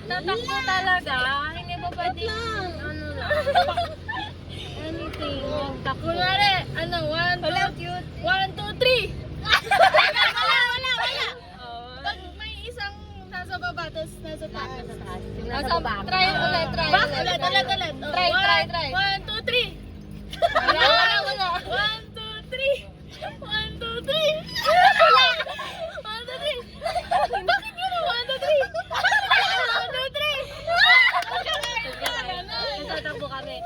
Tatakbo talaga. Hindi ba pwede? Ano lang. Anything. Kunwari, 1, 2, 3. Wala. Pag may isang nasa baba, tapos nasa taas. Nasa baba. Try ulit. Ulit. Try. 1, 2, 3. Wala. 1, 2, 3. 1, 2, 3. Wala. 1, 2, 3. Bakit gano'n? 1, 2, 3. 1, 2, 3. Tatakbo kami.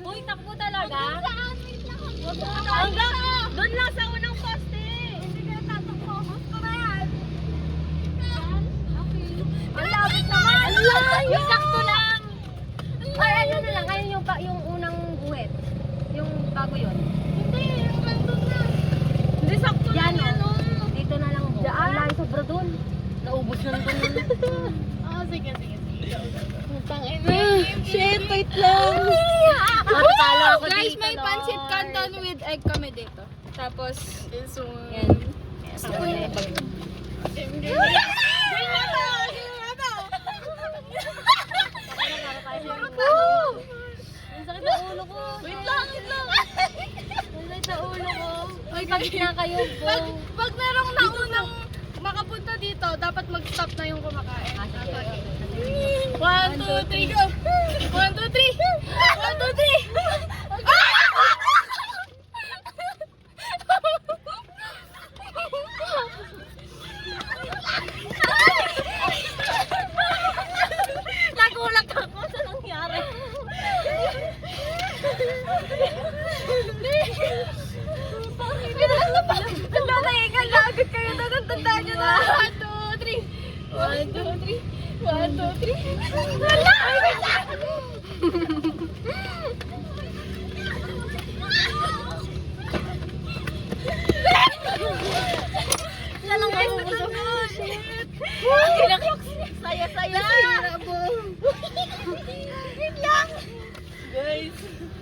Uy, takbo talaga. Hanggang doon lang sa unang poste. Hindi ka tatakbo. Gusto na yan. Ang labot naman. Yung sakto lang. Ay, ano na lang. Ayun yung unang guhit. Yung bago yun. Hindi, yung kanto na. Hindi, sakto Yan, lang yan. dito na lang. Ang layo sobra dun. Naubos na dun. Sige. Shit, wait lang. Matalo ako Guys, dito, may Lord. pancit canton with egg kami dito. Tapos, this one. Yan. Ako na ipag... Ang sakit sa ulo ko. Wait lang. Ang sakit sa ulo ko. Uy, pagit na kayo po. Pag merong naunang makapunta dito, dapat mag-stop na yung kumakain. Sige. 1, 2, 3, go! 1, 2, 3! 1, 2, 3! Nagulat ako sa nangyari. Ang lalahingan lagod kayo na. Tandaan nyo na. 1, 2, 3! 1, 2, 3! Lalang mabubusog. Saya-saya. Wait lang. Guys,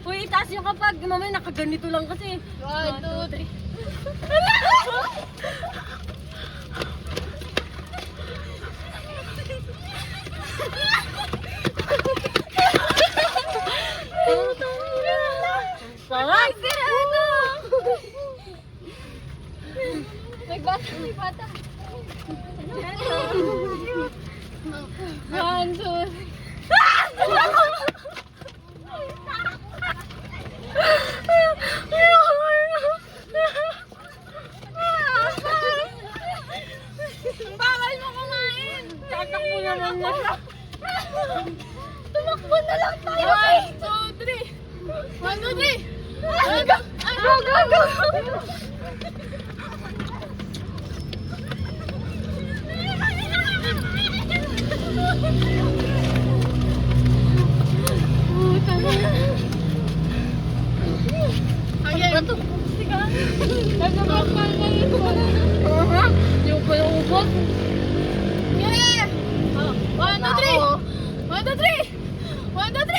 Uy, itaas yung kapag mamaya nakaganito lang kasi. 1, 2, 3! Sarap! May bata. 1, 2, Ang bawal mo kumain! Tatakbo naman na siya. Tumakbo na lang tayo! 1, 2, 3! 1, 2, 3! Go! Yung palubot. Yeah! 1, 2, 3! 1, 2, 3! 1, 2, 3!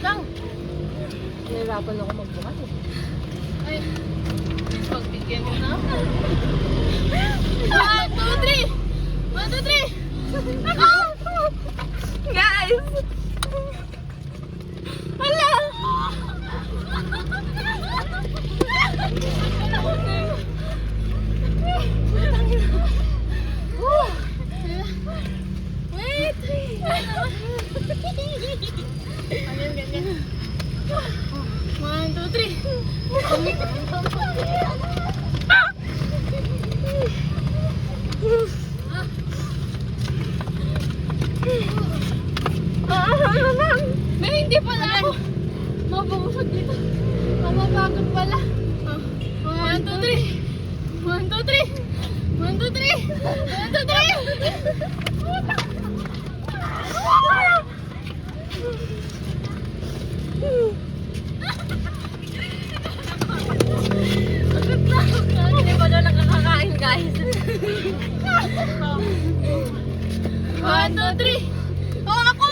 Lang. Nahirapan ako magbukas eh. Ay, pagbigyan mo na ako. 1, 2, 3! 1, 2, 3! Ako! Guys! Hala! Wait! Ganyan. 1, 2, 3! May hindi pala ako mabubusog dito. Mamapagod pala. 1, 2, 3! 1, 2, 3! 1, 2, 3! 1, 2, 3! Hindi ba daw nakakakain guys? 1, 2, 3! Oh, ako!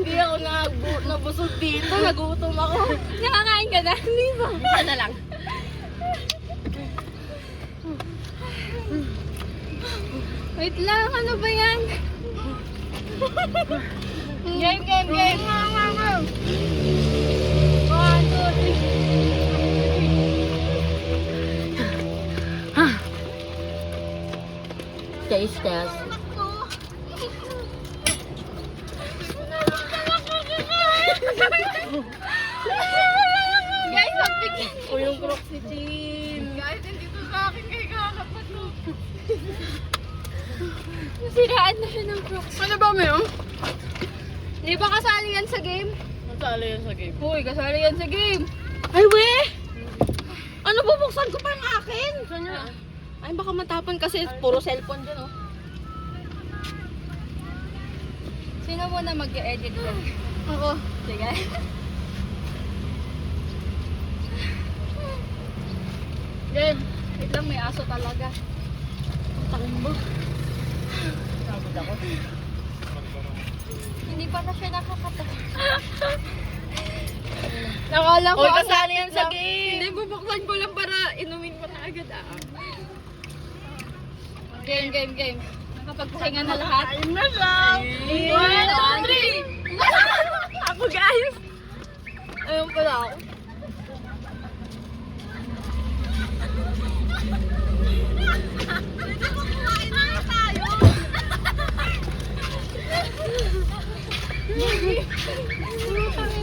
Hindi ako nabusog dito. Nagutom ako. Nakakain ka na? Hindi ba? Isa na lang. Wait lang, ano ba yan? Game. 1, 2, 3. Taste test. Guys, magbigyan. O yung crocs si Chin. Guys, hindi to sa akin kay kakap pa to. Nasiraan na siya ng Crocs. Ano ba mo yun? Di ba kasali yan sa game? Masala yan sa game. Uy, kasali yan sa game. Ay, we! Ano, bubuksan ko pa yung akin? Saan yun? Ay, baka matapon kasi puro cellphone dyan, oh. Sino muna mag-edit ko? Ako. Sige. Game. Wait lang, may aso talaga. Takbo. Sabot ako. Hindi pa na siya nakakata. Nakala ko. Oy, kasali yan sa game. Hindi, bubuksan ko lang para inumin ko na agad Game. Nakapagpahinga na lahat. Ayun na lang. 1, 2, 3. Ako, guys. Ayun pala ako.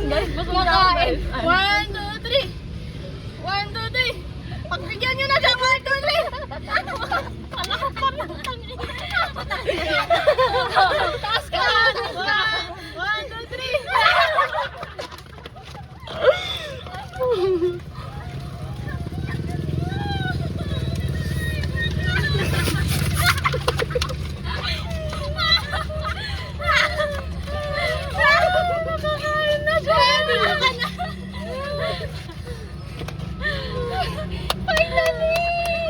Guys, busog na ako, Makain. guys. 1, 2, 3. 1, 2, 3. Pagbigyan nyo na siya. 1, 2, 3. Taas ka. 1, 2, 3. Nakakain na siya. Finally!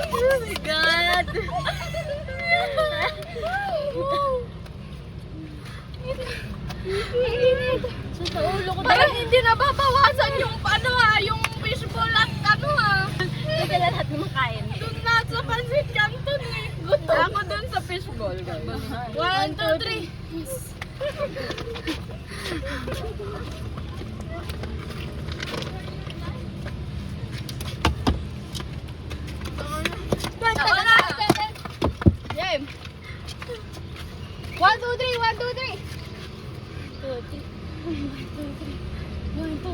Oh my God! Sa ulo ko Parang hindi nababawasan yung yung fishball at Hindi ka lahat kumakain. Doon na sa Pansit Canton eh. Ako doon sa fishball, guys. 1, 2, 3. Game. 1, 2, 3. 1, 2, 3.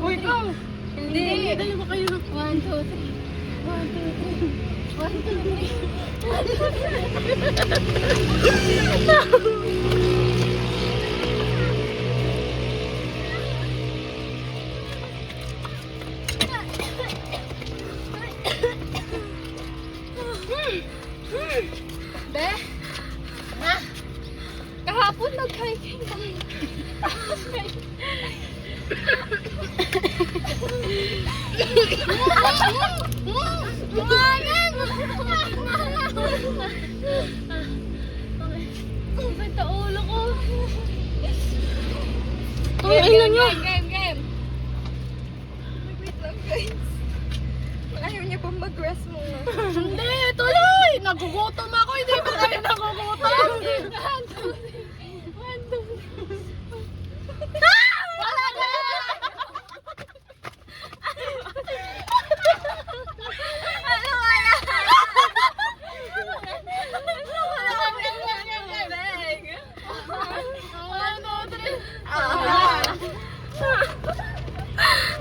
Uy, go! Hindi. Dalawa kayo. 1, 2, 3. 1, 2, 3. Be? Kahapon nag-hiking kami. Sakit sa ulo ko. Game. Wait lang, guys. Ayaw niya pa mag-rest muna. Hindi, tuloy! Nagugutom ako, hindi ba kayo nagugutom? 1, 2, 3. Wala na! Ano wala?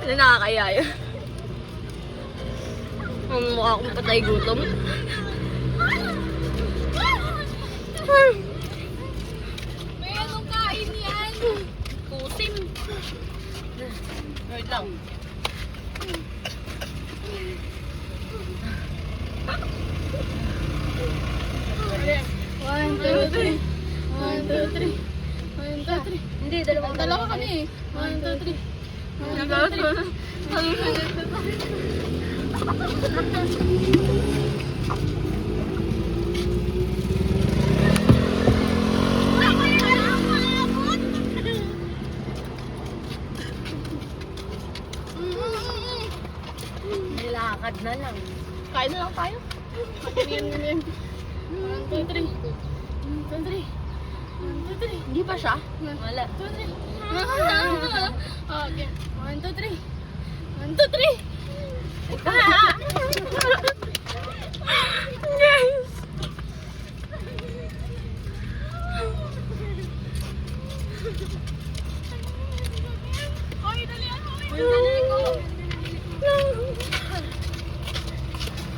Ano nakakaya yun? Ang mukha akong patay gutom. May anong kain yan? Kusim. Wait lang. One, two, three. 1, 2, 3. 1, 2, 3. Hindi, dalawa kami. 1, 2, 3. 1, 2, 3. Lakad na lang. Kain na lang tayo. Ganyan. 1, 2, 3. 1, 2, 3. 1, 2, 3. Hindi pa siya? Wala. 1, 2, 3. Okay. 1, 2, 3. 1, 2, 3. Guys. Hoy, dalian mo.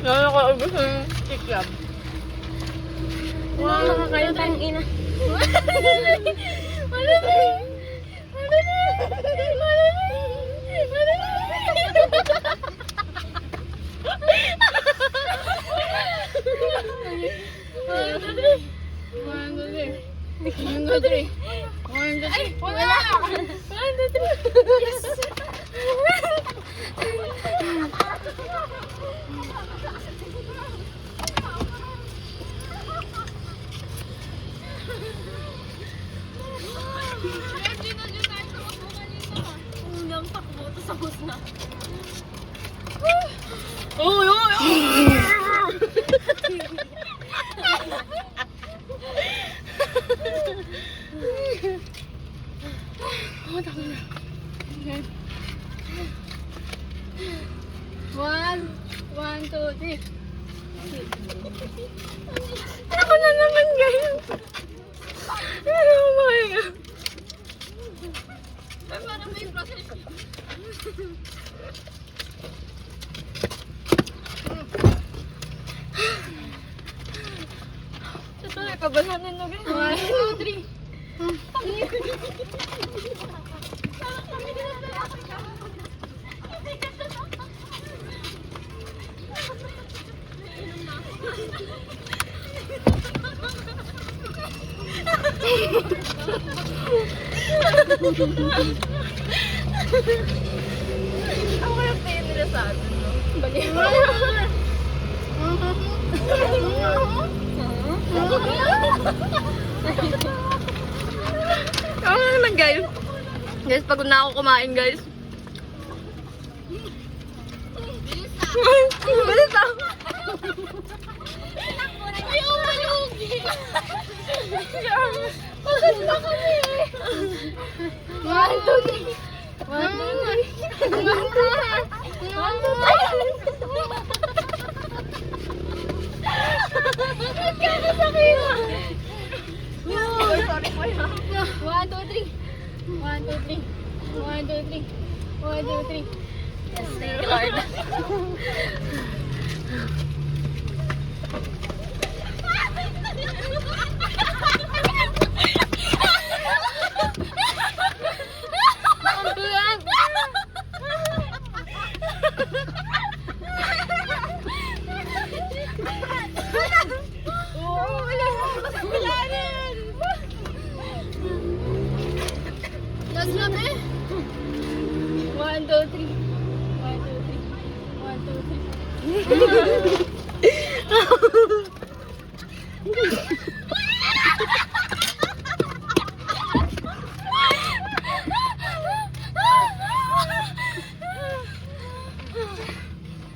Nakakaubos ng kikyab. Wow, nakakain tayong ina. Unang takbo to sa bus na. One, two, three. Ako na naman guys. Oh my God. Parang may process. Tuloy ka ba natin na gano'n? 1, 2, 3. Ako yung pain nila sa atin, no? Bali. Ako naman, guys. Guys, pagod na ako kumain, guys. Bilis na. Ayaw mo yung bakit ba kami eh? 1, 2, 3. 1, 2, 3. 1, 2, 3. 1, 2, 3. Nagkakasakit. No, sorry po yun. 1, 2, 3. 1, 2, 3. 1, 2, 3. 1, 2, 3. Yes, thank you, Lord. Last lap eh. 1, 2, 3. 1, 2, 3. 1, 2, 3.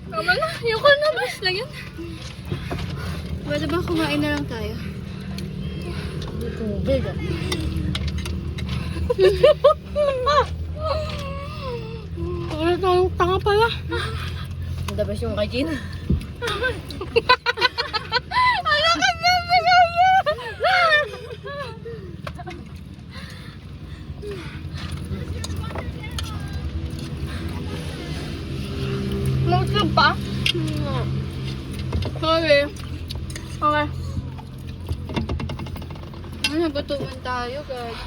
Tama na, ayoko na mas lang yan. Pwede ba kumain na lang tayo? Tubig. Wala tayong tanga pala. Dabas yung kay Gina. Ano ka sabi Mautlog pa? Okay. Okay. Nagutuman tayo, guys.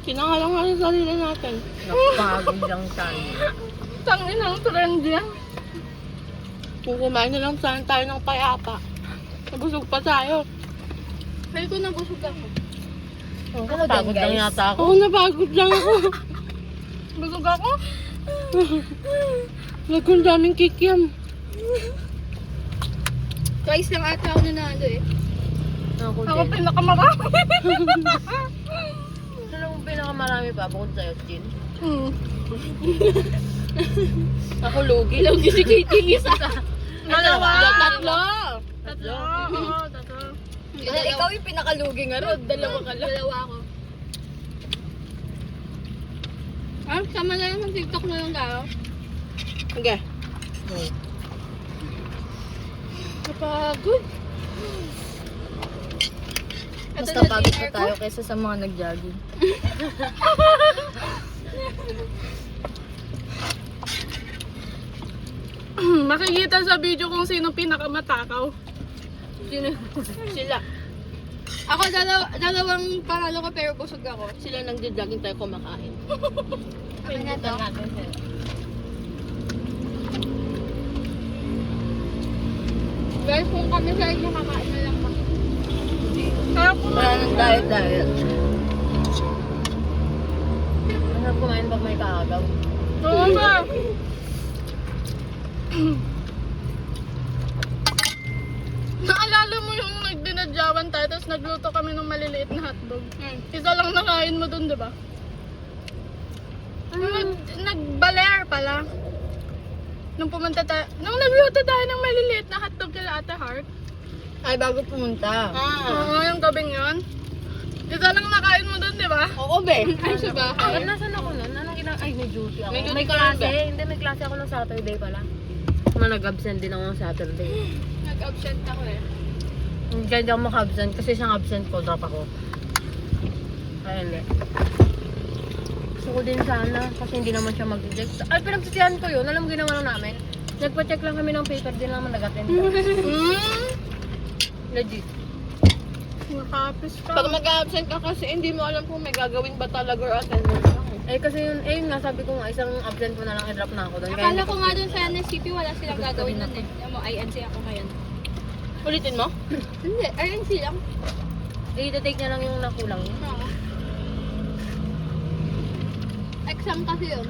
Kinakalang nga sa sarili natin. Napagod lang tayo. Tangin ang trend yan. Kung kumain na lang sana tayo ng payapa. Nabusog pa tayo. Ay, ko nabusog ako. Ako din, lang yata ako. Oo, napagod lang ako. Busog ako. Nagkong daming kikiam. Twice lang ata ako nanalo eh. Ako Ako din. pinakamarami. Dalawang pinakamarami pa bukod sa'yo, Jin? Ako lugi. Lugi si Katie isa. Dalawa. Tatlo. Tatlo? Oo, tatlo. Ikaw yung pinakalugi nga ron. Dalawa ka lang. Dalawa ako. Ah, sama na yung TikTok na yung garo. Okay. Kapagod. Mas napagod pa tayo kaysa sa mga nag-jogging. Makikita sa video kung sino pinakamatakaw. Sila. Ako dalawang panalo ko pero busog ako. Sila nag-jogging tayo kumakain. Pinuntan natin sila. Guys, kung kami sa inyo, kakain na lang kami. Kaya kung Wala nang diet. Masarap kumain pag may kaagaw. Oo ba? Naalala mo yung nagdinadyawan tayo, tapos nagluto kami ng maliliit na hotdog. Isa lang nakain mo dun, di ba? Nagbaler pala. Nung pumunta tayo, nung nagluto tayo ng maliliit na hotdog kala Ate Heart. Ay, bago pumunta. Oo, yung gabing yun. Isa lang nakain mo dun, di ba? Oo, be. Ay, sa bahay. Nasaan ako nun? Anong Ay, may duty ako. May duty May ka klase. rin ba? Hindi, may klase ako ng Saturday pala. Nag-absent din ako ng Saturday. Nag-absent ako eh. Hindi ako maka-absent kasi siyang absent ko, drop ako. Kaya hindi. Gusto ko din sana kasi hindi naman siya mag-reject. Ay, pinagsisihan ko yun. Alam mo ginawa lang namin? Nagpa-check lang kami ng paper, din naman nag-attend. Legit. Nakapis ka. Pag mag-absent ka kasi hindi mo alam kung may gagawin ba talaga or attendance lang. Eh kasi yun nga sabi ko nga isang absent ko na lang i-drop na ako doon. Akala ko nga dun sa NSCP wala silang gagawin nun eh. Alam mo, INC ako ngayon. Ulitin mo? Hindi, INC lang. I-take niya lang yung nakulang. Oo. Exam kasi yun.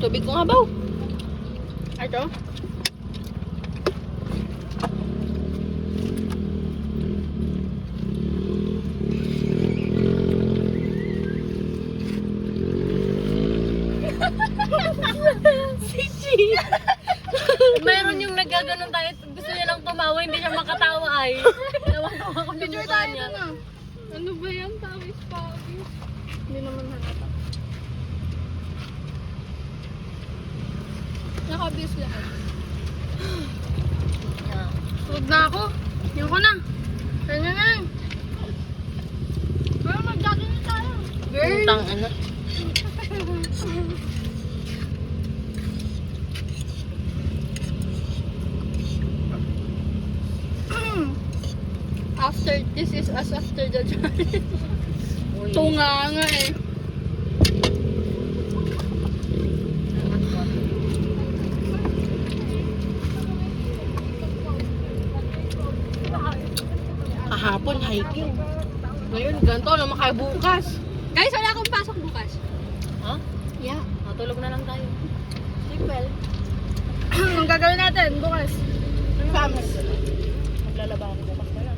Tubig ko nga ba? Ito? Meron yung nagaganon tayo, gusto niya lang tumawa, hindi siya makatawa ay. Nawawa ako sa Picture mukha tayo niya. dun ah. Ano ba yan? Pawis. Hindi naman halata. Naka-abuse lahat. Yeah. Huwag na ako. Yung ko na. Ganyan na. Pero mag-jogging na tayo. Utang ano. After, this is us after the journey. Uy. Tunga nga eh. Kahapon, hiking. Ngayon, ganito naman kayo bukas. Guys, wala akong pasok bukas. Ha? Yeah. Natulog na lang tayo. Sleep well. Anong gagawin natin bukas? Sams. Maglalaba ako bukas na lang.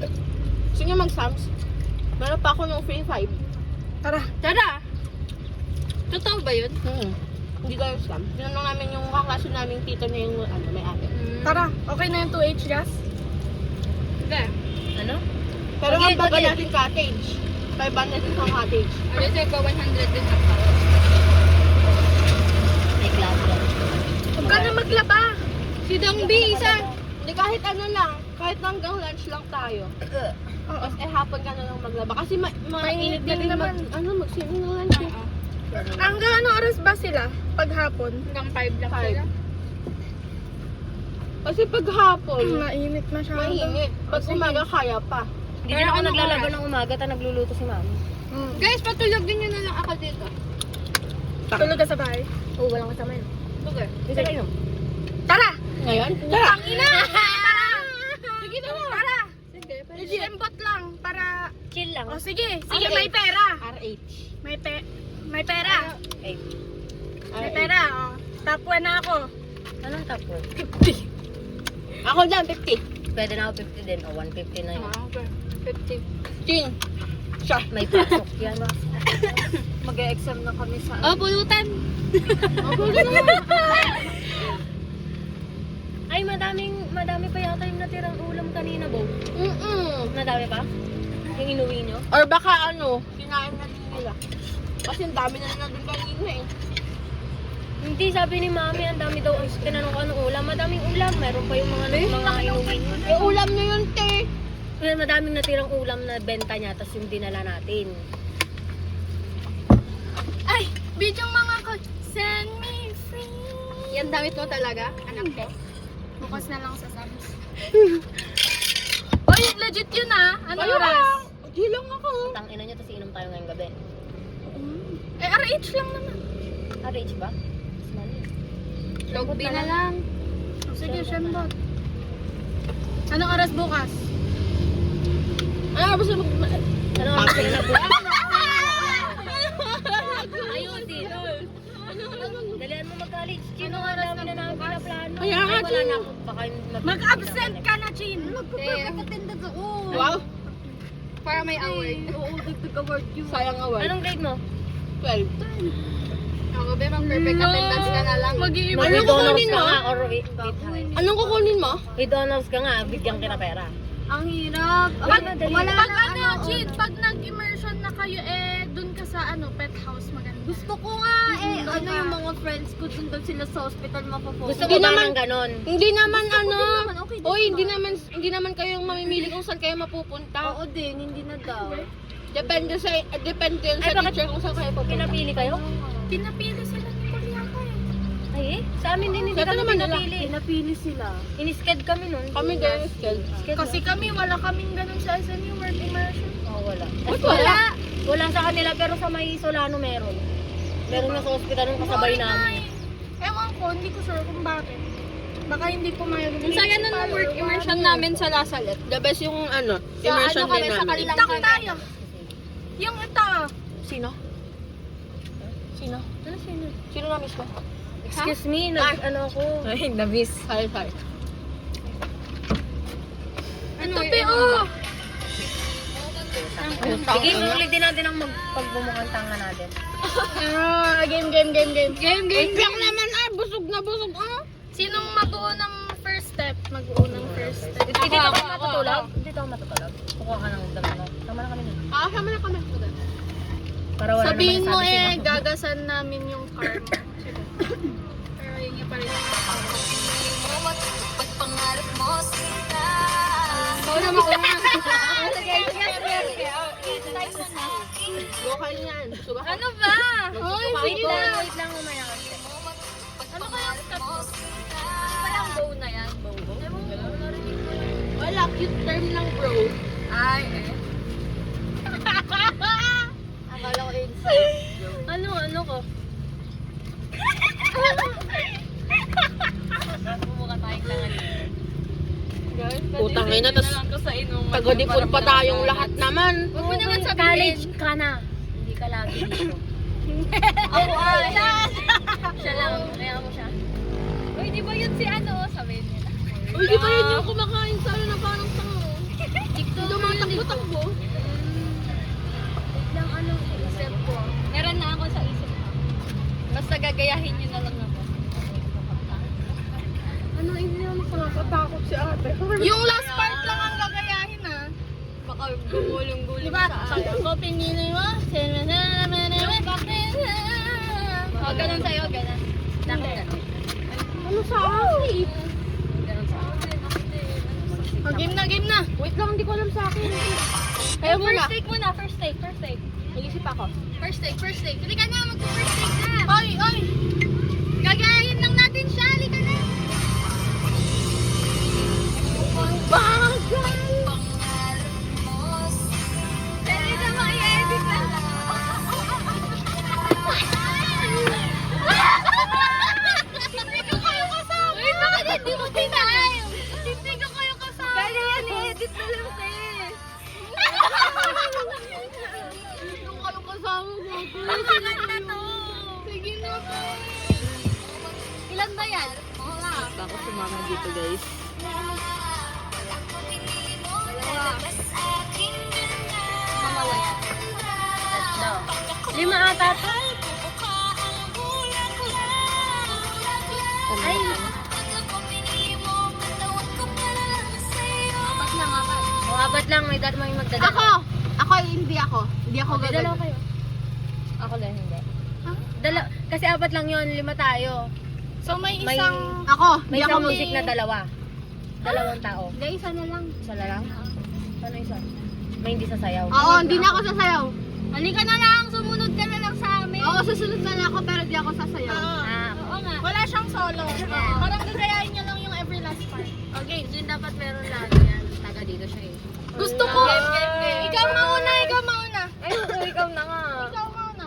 Gusto niyo mag-Sams? Meron pa ako ng free 5. Tara. Tara! Totoo ba yun? Hindi tayo Sams. Tinanong namin yung kaklase namin tito na yung may ate. Tara, okay na yung 2H gas? Hindi. Ano? Pero Okay, ang baga okay. natin cottage. 500 isang cottage. Ano sa'yo ba 100 din sa pa? May klase lang. Huwag ka na maglaba. Si Dong B, isa. Hindi kahit ano lang. Kahit hanggang lunch lang tayo. Tapos hapon ka na lang maglaba. Kasi mainit ka din mag-swimming ng lunch. Hanggang ano oras ba sila? Paghapon? Hanggang 5 lang 5. sila. Kasi pag hapon, Mainit masyado. mainit. Pag umaga, kaya pa. Hindi din ako naglalaba ng umaga, ta nagluluto si mami. Guys, patulogin nyo na lang ako dito. Tulog ka sa bahay. Oo, walang kasama yun. Okay. Isa kayo. Tara! Ngayon? Tara! Ina! Tara! Sige na! Tara! Sige, Sembot lang para... Chill lang. O sige, sige Okay. may pera. RH. May pera. Okay. May pera, o. Top 1 na ako. Anong top 4? Ako lang, 50. Pwede na ako 50 din. O, 150 na yun. Okay. 50. Ching. May pasok yan. Mag-e-exam na kami sa... Oh, pulutan. Ay, madami pa yata yung natirang ulam kanina, Bo. Madami pa? Yung inuwi nyo? Or baka kinain na din nila. Kasi ang dami na nandun kanina eh. Hindi, sabi ni Mami, ang dami daw. Tinanong ko anong ulam. Madaming ulam. Meron pa yung mga inuwi nyo. Eh, ulam nyo yun, te. Kaya madaming natirang ulam na benta niya, tapos yung dinala natin. Ay, bidyong mga ko. Send me free. Yan damit mo talaga, anak ko. Bukas na lang sa Sam's. Oy, legit yun ah. Ano oras? Di lang ako. Tang ina niya, tapos inom tayo ngayong gabi. Eh, RH lang naman. RH ba? Log B na lang. Sige, Shembot. Anong oras bukas? Ano, basta Ano ang kasi na bukas? Ayusin. Dalihan mo mag-college. Chino nga dami na namin pinaplano. Kaya nga, wala Chin. na ako. Baka Mag-absent ka na, Chin. Magkakatindag ako. Wow. Para may award. Oo, dagdag award yun. Sayang award. Anong grade mo? 12. Ako, be, mag-perfect attendance ka na lang. Mag-iiba. Anong With honors kukunin ka mo? nga or with high? Anong kukunin mo? With honors ka nga, bigyan kita pera. Ang hirap. Pag nag-immersion na kayo, dun ka sa pet house maganda. Gusto ko nga yung mga friends ko dun sila sa hospital mapapos. Gusto ko ba ng ganon? Hindi naman okay din Oy, hindi naman kayo yung mamimili kung saan kayo mapupunta. Oo din, hindi na daw. Depende yun sa bakit teacher kung saan kayo pupunta. Pinapili kayo? Pinapili sila ni Kuryata eh. Ay, sa amin din hindi Ito kami naman nila. pinapili. Pinapili sila. Inisked kami nun. Kami din, skilled. Kasi kami, wala kaming ganun sa SMU work immersion. Oh, wala. Ba't wala? Wala sa kanila pero sa may Solano meron. Meron na sa hospital nung kasabay namin. Ewan ko, hindi ko sure kung bakit. Baka hindi ko mayroon. Ang saya nun ng work immersion namin sa Lasalle. The best yung immersion din namin. TikTok tayo. Yung ito. Sino? Sino? Ano sino? Sino na miss ko? Excuse me, ano ako? Ay, na-miss. Sorry. Ito, P.O. Sige, ulit din natin ang pagbumukhang tanga natin. Game. Wait lang naman busog na busog Sinong mag-uo ng first step? Mag-uo ng first step. Dito ako matutulog? Dito ako matutulog? Kukuha ka ng dami mo. Tama na kami nun. Sama na kami. Para wala Sabihin naman mo sabi si Mama. gagasan namin yung car mo. Pero yun yung pa rin. Oo na mauna. Lokal yan. Suba ka. Ano ba? Hoy, Wait lang, umaya kasi. Ano kaya ang step mo? Parang bow na yan. Bow. Wala, cute term ng bro. Ay, Akala ko yun. Ano ko? Bumukha tayong tanga dito. Putang ina, tas taga-dipon pa tayong lahat naman. Huwag mo naman sabihin. College ka na. Hindi ka lagi dito. Ako ay. Siya lang, kaya mo siya. Uy, di ba yun si sabihin nila. Uy, di ba yun yung kumakain sa'yo na parang tango? Hindi mga takbo-takbo. Lang isip ko. Meron na ako sa isip ko. Basta gagayahin niyo na lang ako. Hindi naman nakakatakot si ate. Yung last part lang ang gagayahin Baka gumulong-gulong diba? sa akin. Ako pinili mo. O, ganun sa'yo, ganun. Ano sa akin? O, game na. Wait lang, hindi ko alam sa akin. Kaya muna. First take. Mag-isip ako. First take. Hindi ka na, mag-first take na. Oy! Gagayahin lang natin siya, halika na. Bagay! Pwede ka ma-i-edit na. Hindi ko kayo kasama. Wait, bakit hindi mo tinay? Hindi ko kayo kasama. Pwede yan, i-edit na lang kayo. Hindi ko kayo kasama ko. Maganda to. Sige na po. Ilan ba yan? Wala. Ako sumama dito, guys. Mamawa yan. 5 ata to. Ay. O, 4 lang. May dad mo yung magdadala. Hindi ako Dalawa gagawin. kayo. Ako din, hindi. Huh? Kasi 4 lang yun, 5 tayo. So may May- isang... May Hindi ako isang music na dalawa. Dalawang tao. Hindi, isa na lang. Isa na lang? Paano isa? May hindi sasayaw. Oo, hindi na ako sasayaw. Halika na lang, sumunod ka na lang sa amin. Oo, susunod na lang ako pero di ako sasayaw. Ah, Oo nga. Wala siyang solo. Parang gagayahin niya lang yung every last part. okay, din dapat meron lagi yan. Taga dito siya eh. Gusto ko. Game. Ikaw mauna. Ay, ikaw na nga. Ikaw mauna.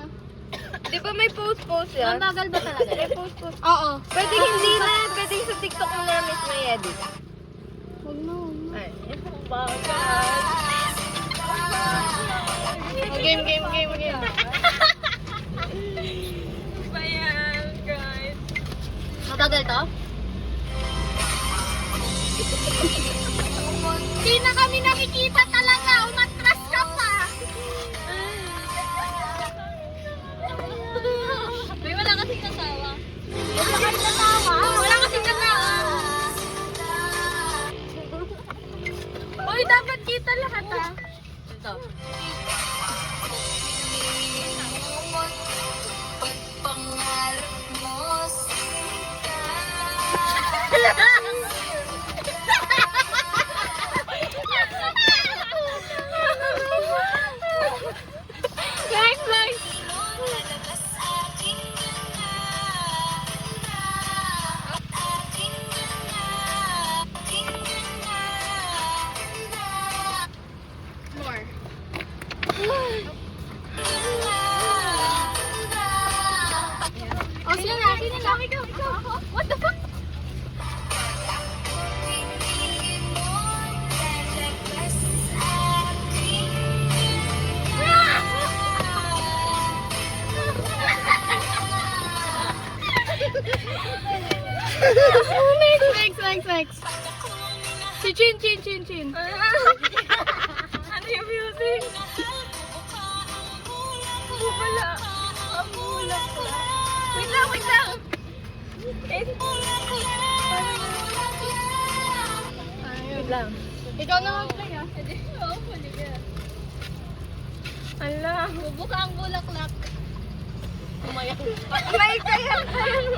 Di ba may post-post yan? Mabagal ba talaga? May post-post. Oo. Pwede hindi na. Pwede sa TikTok mo na miss may edit. Huwag na. Ay, ang bagal. Game. Ba yan, guys? Mabagal to? Hindi na kami nakikita talaga. Umatras ka pa. May wala kasing kasawa. Wala kasing kasawa. Uy, dapat kita lahat ah. Ito. Next. More. Oh, sino na? Ikaw. What the fuck? Next. Si Chin. Ano yung music? Wala. Wait lang. Wait lang. Ikaw na mag-play ah. Oo, huli ka. Ala. Bubuka ang bulaklak. Umayak. Umayak kayo.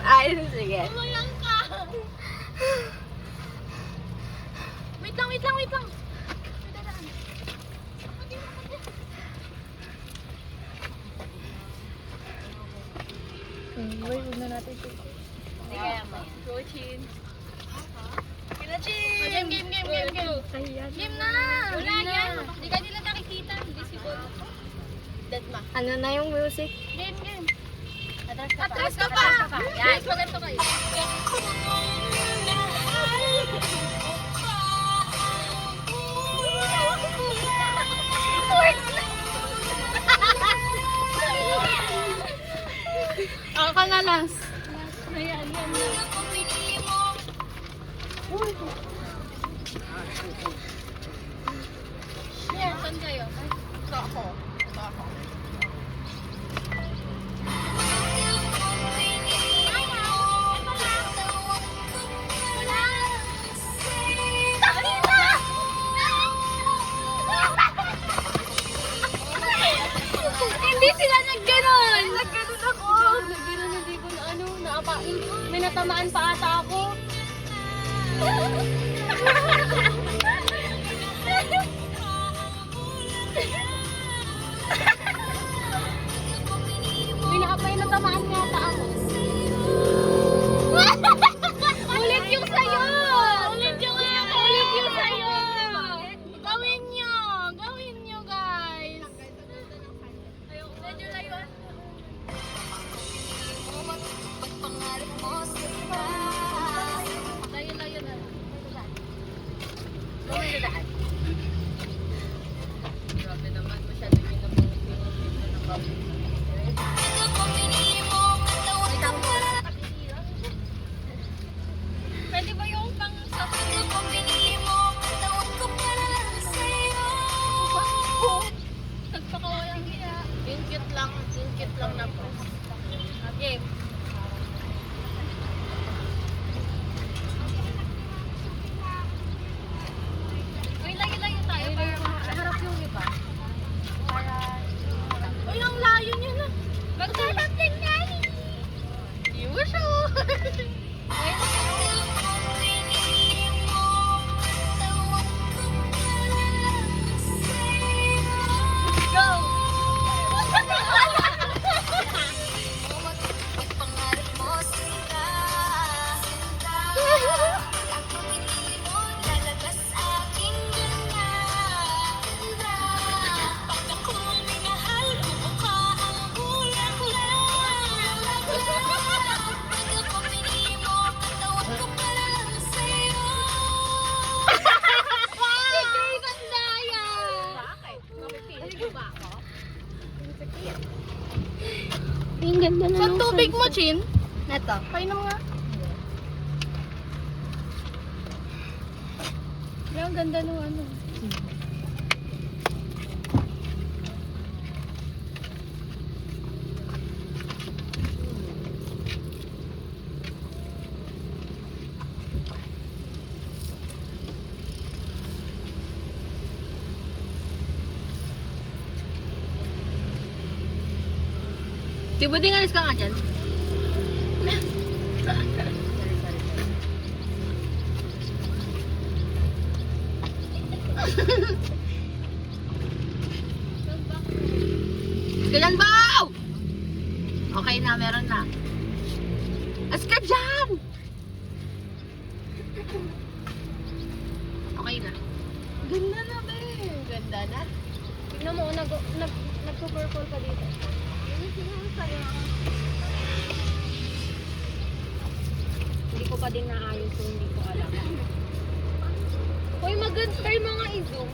Ay, sige. Umayang ka. Wait lang. May dadaan. Wait, huwag na natin ito. Sige, go Chin. Kina Chin! Game. Game na! Wala yan. Hindi ka nila nakikita. Invisible. Datma. Ano na yung music? Game. Atras ka pa! Yan, maganto kayo. Ako ka na last. Yan. Yan, saan kayo? Ito ako. Hindi sila nagganon! Nagganon ako! Nagganon, hindi ko na ano, naapain. May natamaan pa ata ako. May natamaan nga ata ako. Ulit yung sayo! Ulit yung sayo! Gawin nyo, guys! Medyo layuan. Layo na. Gawin na daan. Grabe naman, masyado yun ang mga pinag-video ng coffee. Pwede ba yung pang sa nagpakawalang hiya? Yung cute lang Okay. Uy, layo-layo tayo. Sa harap yung iba. Uy, ang layo niya na. Magkalap din nga eh. Ang ganda na Sa ng tubig mo, sunset. Chin. Neto. Painom nga. Ang ganda nung ano. Si Buding, alis ka nga dyan. Kailan ba? Okay na, meron na. As ka dyan! Okay na. Ganda na, be. Ganda na. Tignan mo, nag-purple pa dito. Hindi ko pa din naayos, so hindi ko alam. Hoy, maganda yung mga i-zoom.